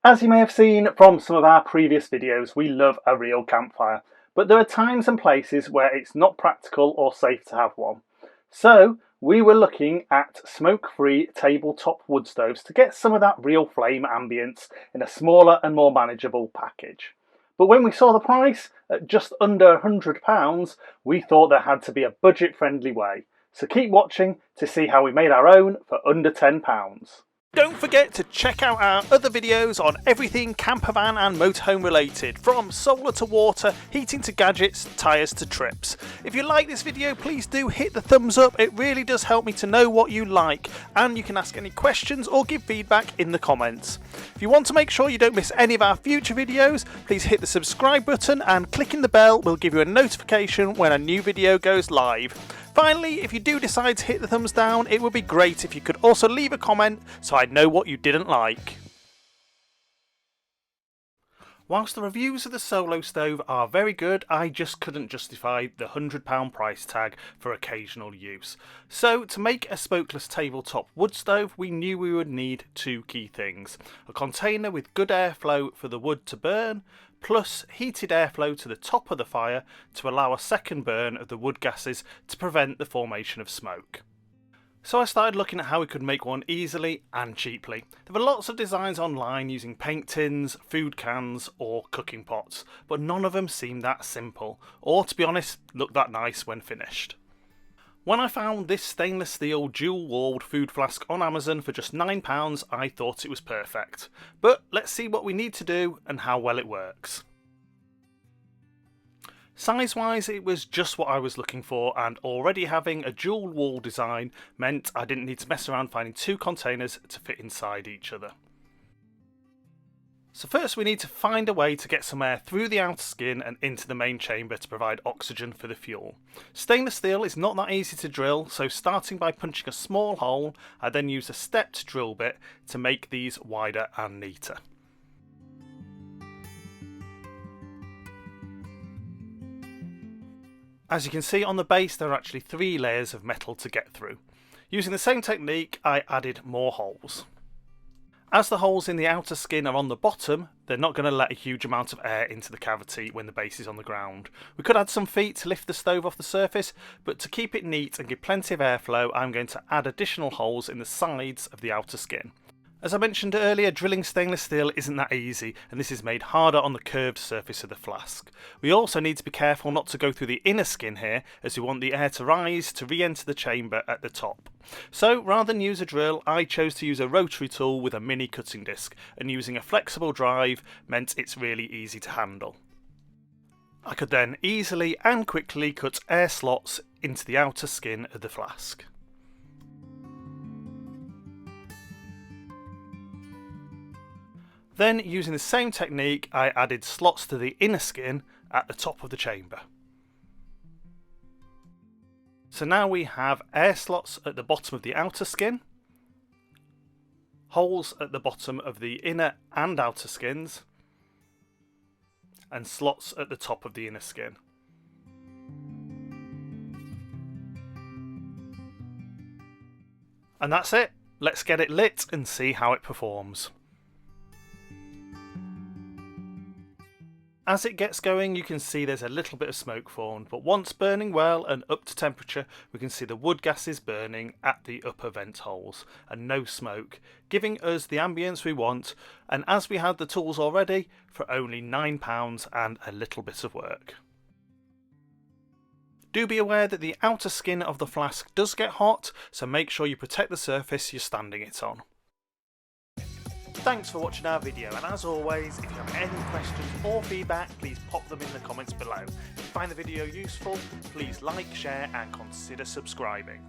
As you may have seen from some of our previous videos, we love a real campfire, but there are times and places where it's not practical or safe to have one. So we were looking at smoke-free tabletop wood stoves to get some of that real flame ambience in a smaller and more manageable package. But when we saw the price at just under £100, we thought there had to be a budget-friendly way. So keep watching to see how we made our own for under £10. Don't forget to check out our other videos on everything campervan and motorhome related, from solar to water, heating to gadgets, tyres to trips. If you like this video, please do hit the thumbs up, it really does help me to know what you like, and you can ask any questions or give feedback in the comments. If you want to make sure you don't miss any of our future videos, please hit the subscribe button, and clicking the bell will give you a notification when a new video goes live. Finally, if you do decide to hit the thumbs down, it would be great if you could also leave a comment so I'd know what you didn't like. Whilst the reviews of the Solo Stove are very good, I just couldn't justify the £100 price tag for occasional use. So to make a smokeless tabletop wood stove, we knew we would need two key things: a container with good airflow for the wood to burn, plus heated airflow to the top of the fire to allow a second burn of the wood gases to prevent the formation of smoke. So I started looking at how we could make one easily and cheaply. There were lots of designs online using paint tins, food cans or cooking pots, but none of them seemed that simple, or to be honest, looked that nice when finished. When I found this stainless steel dual-walled food flask on Amazon for just £9, I thought it was perfect. But let's see what we need to do and how well it works. Size-wise, it was just what I was looking for, and already having a dual-wall design meant I didn't need to mess around finding two containers to fit inside each other. So first we need to find a way to get some air through the outer skin and into the main chamber to provide oxygen for the fuel. Stainless steel is not that easy to drill, so starting by punching a small hole, I then use a stepped drill bit to make these wider and neater. As you can see on the base, there are actually 3 layers of metal to get through. Using the same technique, I added more holes. As the holes in the outer skin are on the bottom, they're not going to let a huge amount of air into the cavity when the base is on the ground. We could add some feet to lift the stove off the surface, but to keep it neat and give plenty of airflow, I'm going to add additional holes in the sides of the outer skin. As I mentioned earlier, drilling stainless steel isn't that easy, and this is made harder on the curved surface of the flask. We also need to be careful not to go through the inner skin here, as we want the air to rise to re-enter the chamber at the top. So rather than use a drill, I chose to use a rotary tool with a mini cutting disc, and using a flexible drive meant it's really easy to handle. I could then easily and quickly cut air slots into the outer skin of the flask. Then, using the same technique, I added slots to the inner skin at the top of the chamber. So now we have air slots at the bottom of the outer skin, holes at the bottom of the inner and outer skins, and slots at the top of the inner skin. And that's it. Let's get it lit and see how it performs. As it gets going, you can see there's a little bit of smoke formed, but once burning well and up to temperature, we can see the wood gases burning at the upper vent holes and no smoke, giving us the ambience we want, and as we had the tools already, for only £9 and a little bit of work. Do be aware that the outer skin of the flask does get hot, so make sure you protect the surface you're standing it on. Thanks for watching our video, and as always, if you have any questions or feedback, please pop them in the comments below. If you find the video useful, please like, share and consider subscribing.